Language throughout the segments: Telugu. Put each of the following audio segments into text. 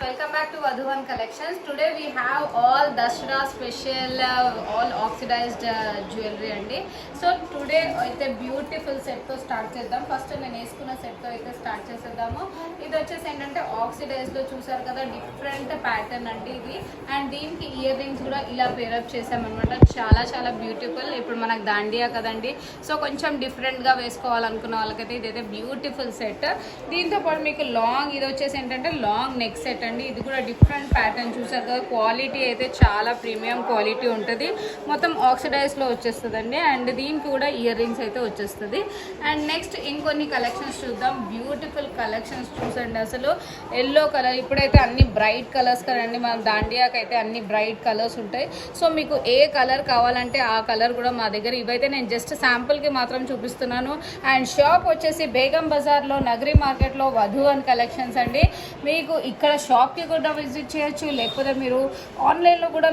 welcome back to Vadhuvan Collections. Today we have all Dashra special all oxidized jewelry andi. So today aithe beautiful set to start cheddam. First nenu eskunna set to aithe start chesedamu. Idi vachesi entante oxidized lo chusaru kada different pattern andi idi, and deeniki ear rings kuda ila pair up chesam annamata. Chala beautiful. Ippudu manaku dandiya kadandi, so koncham different ga vesukovalanukuna vallakaithe idaithe beautiful set. Deento paadu meeku long idi vachesi entante long neck set అండి. ఇది కూడా డిఫరెంట్ ప్యాటర్న్ చూసారు కదా, క్వాలిటీ అయితే చాలా ప్రీమియం క్వాలిటీ ఉంటుంది. మొత్తం ఆక్సిడైజ్లో వచ్చేస్తుందండి. అండ్ దీనికి కూడా ఇయర్ రింగ్స్ అయితే వచ్చేస్తుంది. అండ్ నెక్స్ట్ ఇంకొన్ని కలెక్షన్స్ చూద్దాం. బ్యూటిఫుల్ కలెక్షన్స్ చూసండి. అసలు ఎల్లో కలర్ ఇప్పుడైతే అన్ని బ్రైట్ కలర్స్ కదండి. మన దాండియాకి అయితే అన్ని బ్రైట్ కలర్స్ ఉంటాయి. సో మీకు ఏ కలర్ కావాలంటే ఆ కలర్ కూడా మా దగ్గర. ఇవైతే నేను జస్ట్ శాంపుల్కి మాత్రం చూపిస్తున్నాను. అండ్ షాప్ వచ్చేసి బేగం బజార్లో నగరి మార్కెట్లో వధువన్ కలెక్షన్స్ అండి. మీకు ఇక్కడ షాప్కి కూడా విజిట్ చేయొచ్చు, లేకపోతే మీరు ఆన్లైన్లో కూడా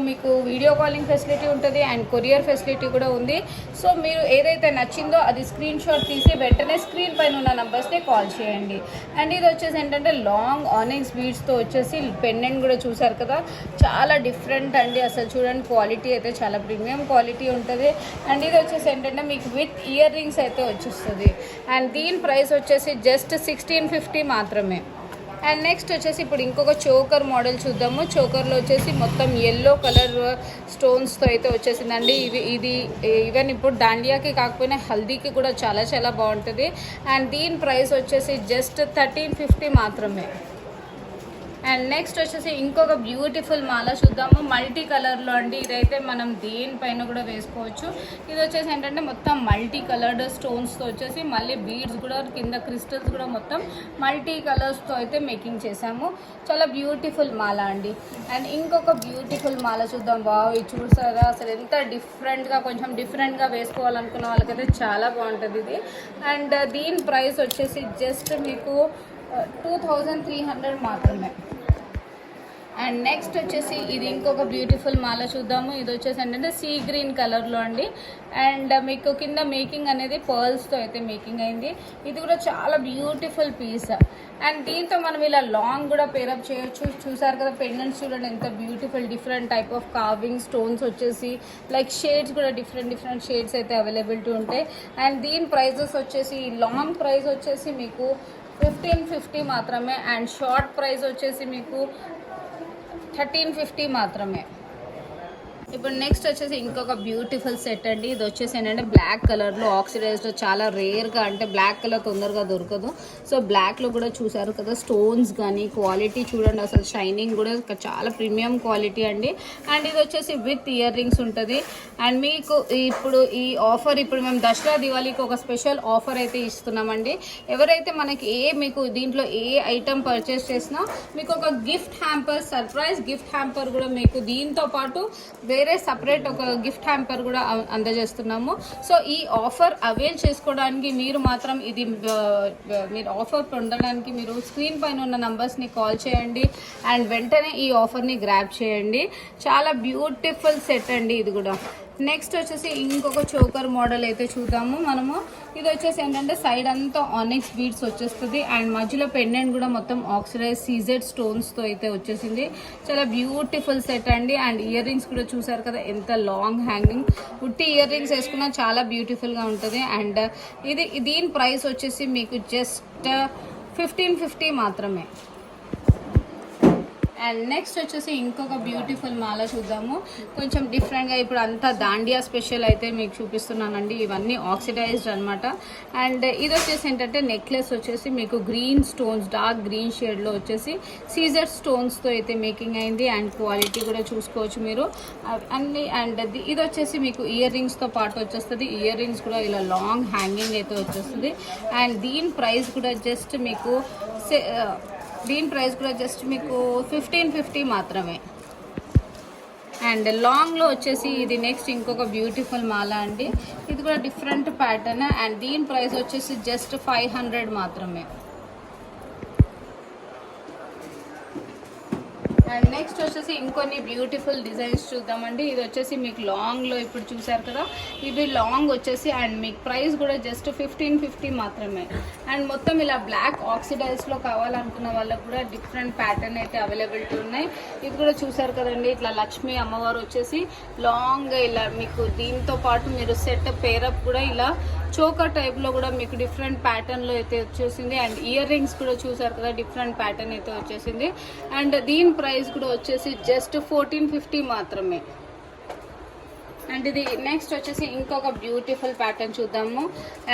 మీకు వీడియో కాలింగ్ ఫెసిలిటీ ఉంటుంది అండ్ కొరియర్ ఫెసిలిటీ కూడా ఉంది. సో మీరు ఏదైతే నచ్చిందో అది స్క్రీన్ షాట్ తీసి వెంటనే స్క్రీన్ పైన ఉన్న నెంబర్స్ని కాల్ చేయండి. అండ్ ఇది వచ్చేసి ఏంటంటే లాంగ్ ఆనింగ్స్ బీడ్స్తో వచ్చేసి పెండెంట్ కూడా చూసారు కదా, చాలా డిఫరెంట్ అండి. అసలు చూడండి, క్వాలిటీ అయితే చాలా ప్రీమియం క్వాలిటీ ఉంటుంది. అండ్ ఇది వచ్చేసి ఏంటంటే మీకు విత్ ఇయర్ రింగ్స్ అయితే వచ్చేస్తుంది. అండ్ దీని ప్రైస్ వచ్చేసి జస్ట్ 1650 మాత్రమే. అండ్ నెక్స్ట్ వచ్చేసి ఇప్పుడు ఇంకొక చోకర్ మోడల్ చూద్దాము. చోకర్లో వచ్చేసి మొత్తం ఎల్లో కలర్ స్టోన్స్తో అయితే వచ్చేసిందండి. ఈవెన్ ఇప్పుడు దాండియాకి కాకపోయినా హల్దీకి కూడా చాలా బాగుంటుంది. అండ్ దీని ప్రైస్ వచ్చేసి జస్ట్ 1350 మాత్రమే. అండ్ నెక్స్ట్ వచ్చేసి ఇంకొక బ్యూటిఫుల్ మాల చూద్దాము. మల్టీ కలర్లో అండి. ఇదైతే మనం దేనిపైన కూడా వేసుకోవచ్చు. ఇది వచ్చేసి ఏంటంటే మొత్తం మల్టీ కలర్డ్ స్టోన్స్తో వచ్చేసి మళ్ళీ బీడ్స్ కూడా కింద క్రిస్టల్స్ కూడా మొత్తం మల్టీ కలర్స్తో అయితే మేకింగ్ చేసాము. చాలా బ్యూటిఫుల్ మాల అండి. అండ్ ఇంకొక బ్యూటిఫుల్ మాల చూద్దాం. ఇది చూసారా, అసలు ఎంత డిఫరెంట్గా కొంచెం డిఫరెంట్గా వేసుకోవాలనుకున్న వాళ్ళకైతే చాలా బాగుంటుంది ఇది. అండ్ దీని ప్రైస్ వచ్చేసి జస్ట్ మీకు 2300 మాత్రమే. అండ్ నెక్స్ట్ వచ్చేసి ఇది ఇంకొక బ్యూటిఫుల్ మాల చూద్దాము. ఇది వచ్చేసి ఏంటంటే సీ గ్రీన్ కలర్లో అండి. అండ్ మీకు కింద మేకింగ్ అనేది పర్ల్స్తో అయితే మేకింగ్ అయింది. ఇది కూడా చాలా బ్యూటిఫుల్ పీస్. అండ్ దీంతో మనం ఇలా లాంగ్ కూడా పేరప్ చేయొచ్చు. చూసారు కదా, పెండెంట్స్ చూడండి ఎంత beautiful, different type of carving stones వచ్చేసి లైక్ షేడ్స్ కూడా డిఫరెంట్ షేడ్స్ అయితే అవైలబిలిటీ ఉంటాయి. అండ్ దీని ప్రైజెస్ వచ్చేసి లాంగ్ ప్రైస్ వచ్చేసి మీకు 1550 మాత్రమే. అండ్ షార్ట్ ప్రైస్ వచ్చేసి మీకు 1350 మాత్రమే. ఇప్పుడు నెక్స్ట్ వచ్చేసి ఇంకొక బ్యూటిఫుల్ సెట్ అండి. ఇది వచ్చేసి ఏంటంటే బ్లాక్ కలర్లో ఆక్సిడైజ్లో చాలా రేర్గా, అంటే బ్లాక్ కలర్ తొందరగా దొరకదు. సో బ్లాక్లో కూడా చూసారు కదా, స్టోన్స్ కానీ క్వాలిటీ చూడండి, అసలు షైనింగ్ కూడా చాలా ప్రీమియం క్వాలిటీ అండి. అండ్ ఇది వచ్చేసి విత్ ఇయర్ రింగ్స్ ఉంటుంది. అండ్ మీకు ఇప్పుడు ఈ ఆఫర్, ఇప్పుడు మేము దసరా దివాళీకి ఒక స్పెషల్ ఆఫర్ అయితే ఇస్తున్నామండి. ఎవరైతే మనకి మీకు దీంట్లో ఏ ఐటమ్ పర్చేస్ చేసినా మీకు ఒక gift hamper, surprise gift hamper కూడా మీకు దీంతో పాటు వేరే సపరేట్ ఒక గిఫ్ట్ హ్యాంపర్ కూడా అందజేస్తున్నాము. సో ఈ ఆఫర్ అవైల్ చేసుకోవడానికి మీరు మాత్రం మీరు ఆఫర్ పొందడానికి మీరు స్క్రీన్ పైన ఉన్న నంబర్స్ని కాల్ చేయండి అండ్ వెంటనే ఈ ఆఫర్ని గ్రాబ్ చేయండి. చాలా బ్యూటిఫుల్ సెట్ అండి ఇది కూడా. నెక్స్ట్ వచ్చేసి ఇంకొక చోకర్ మోడల్ అయితే చూద్దాము మనము. ఇది వచ్చేసి ఏంటంటే సైడ్ అంతా ఆనిక్స్ బీడ్స్ వచ్చేస్తుంది. అండ్ మధ్యలో పెండెంట్ కూడా మొత్తం ఆక్సిడైజ్ సీజెడ్ స్టోన్స్తో అయితే వచ్చేసింది. చాలా బ్యూటిఫుల్ సెట్ అండి. అండ్ ఇయర్ రింగ్స్ కూడా చూసారు కదా, ఎంత లాంగ్ హ్యాంగింగ్. ఉట్టి ఇయర్ రింగ్స్ వేసుకున్నా చాలా బ్యూటిఫుల్గా ఉంటుంది. అండ్ దీని ప్రైస్ వచ్చేసి మీకు జస్ట్ 1550 మాత్రమే. అండ్ నెక్స్ట్ వచ్చేసి ఇంకొక బ్యూటిఫుల్ మాల చూద్దాము. కొంచెం డిఫరెంట్గా ఇప్పుడు అంతా దాండియా స్పెషల్ అయితే మీకు చూపిస్తున్నానండి. ఇవన్నీ ఆక్సిడైజ్డ్ అనమాట. అండ్ ఇది వచ్చేసి ఏంటంటే నెక్లెస్ వచ్చేసి మీకు గ్రీన్ స్టోన్స్, డార్క్ గ్రీన్ షేడ్లో వచ్చేసి సీజర్ స్టోన్స్తో అయితే మేకింగ్ అయింది. అండ్ క్వాలిటీ కూడా చూసుకోవచ్చు మీరు అన్ని. అండ్ ఇది వచ్చేసి మీకు ఇయర్ రింగ్స్తో పాటు వచ్చేస్తుంది. ఇయర్ రింగ్స్ కూడా ఇలా లాంగ్ హ్యాంగింగ్ అయితే వచ్చేస్తుంది. అండ్ దీని ప్రైస్ కూడా జస్ట్ మీకు 1550 మాత్రమే. అండ్ లాంగ్లో వచ్చేసి ఇది నెక్స్ట్ ఇంకొక బ్యూటిఫుల్ మాల అండి. ఇది కూడా డిఫరెంట్ ప్యాటర్న్. అండ్ దీని ప్రైస్ వచ్చేసి జస్ట్ 500 మాత్రమే. అండ్ నెక్స్ట్ వచ్చేసి ఇంకొన్ని బ్యూటిఫుల్ డిజైన్స్ చూద్దామండి. ఇది వచ్చేసి మీకు లాంగ్లో ఇప్పుడు చూసారు కదా, ఇది లాంగ్ వచ్చేసి అండ్ మీకు ప్రైస్ కూడా జస్ట్ 1550 మాత్రమే. అండ్ మొత్తం ఇలా బ్లాక్ ఆక్సిడైజ్లో కావాలనుకున్న వాళ్ళకు కూడా డిఫరెంట్ ప్యాటర్న్ అయితే అవైలబిలిటీ ఉన్నాయి. ఇది కూడా చూసారు కదండి, ఇట్లా లక్ష్మీ అమ్మవారు వచ్చేసి లాంగ్ ఇలా మీకు దీంతో పాటు మీరు సెట్ పేరప్ కూడా ఇలా చోకర్ టైప్లో కూడా మీకు డిఫరెంట్ ప్యాటర్న్లో అయితే వచ్చేసింది. అండ్ ఇయర్ రింగ్స్ కూడా చూసారు కదా, డిఫరెంట్ ప్యాటర్న్ అయితే వచ్చేసింది. అండ్ దీని ప్రైస్ కూడా వచ్చేసి జస్ట్ 1450 మాత్రమే. అండ్ ఇది నెక్స్ట్ వచ్చేసి ఇంకొక బ్యూటిఫుల్ ప్యాటర్న్ చూద్దాము.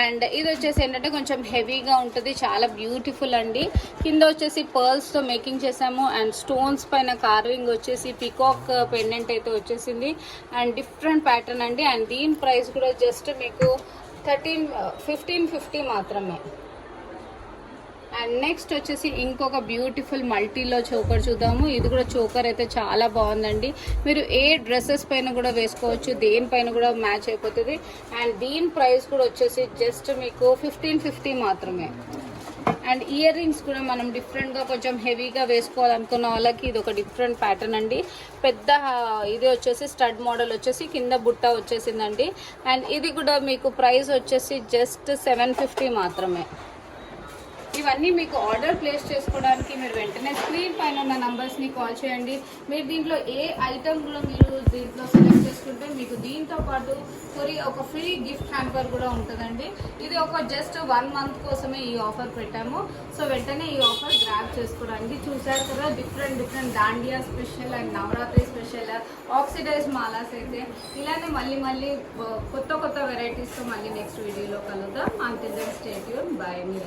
అండ్ ఇది వచ్చేసి ఏంటంటే కొంచెం హెవీగా ఉంటుంది, చాలా బ్యూటిఫుల్ అండి. కింద వచ్చేసి పర్ల్స్తో మేకింగ్ చేసాము అండ్ స్టోన్స్ పైన కార్వింగ్ వచ్చేసి పికాక్ పెండెంట్ అయితే వచ్చేసింది. అండ్ డిఫరెంట్ ప్యాటర్న్ అండి. అండ్ దీని ప్రైస్ కూడా జస్ట్ మీకు 1550 మాత్రమే. అండ్ నెక్స్ట్ వచ్చేసి ఇంకొక బ్యూటిఫుల్ మల్టీలో చోకర్ చూద్దాము. ఇది కూడా చోకర్ అయితే చాలా బాగుందండి. మీరు ఏ డ్రెస్సెస్ పైన కూడా వేసుకోవచ్చు, దేనిపైన కూడా మ్యాచ్ అయిపోతుంది. అండ్ దీని ప్రైస్ కూడా వచ్చేసి జస్ట్ మీకు 1550 మాత్రమే. అండ్ ఇయర్ రింగ్స్ కూడా మనం డిఫరెంట్గా కొంచెం హెవీగా వేసుకోవాలనుకున్న వాళ్ళకి ఇది ఒక డిఫరెంట్ ప్యాటర్న్ అండి. పెద్ద ఇది వచ్చేసి స్టడ్ మోడల్ వచ్చేసి కింద బుట్ట వచ్చేసిందండి. అండ్ ఇది కూడా మీకు ప్రైస్ వచ్చేసి జస్ట్ 750 మాత్రమే. ఇవన్నీ మీకు ఆర్డర్ ప్లేస్ చేసుకోవడానికి మీరు వెంటనే స్క్రీన్ పైన ఉన్న నంబర్స్ని కాల్ చేయండి. మీరు దీంట్లో ఏ ఐటమ్ కూడా మీరు దీంట్లో సెలెక్ట్ చేసుకుంటే మీకు దీంతో పాటు ఒక ఫ్రీ గిఫ్ట్ హ్యాంపర్ కూడా ఉంటుందండి. ఇది ఒక జస్ట్ 1 మంత్ కోసమే ఈ ఆఫర్ పెట్టాము. సో వెంటనే ఈ ఆఫర్ గ్రాబ్ చేసుకోవడానికి. చూసారు కదా, different Dandiya special and Navratri special oxidised malas అయితే ఇలానే మళ్ళీ కొత్త వెరైటీస్తో మళ్ళీ నెక్స్ట్ వీడియోలో కలుద్దాం. Until then stay tune. Bye. మీ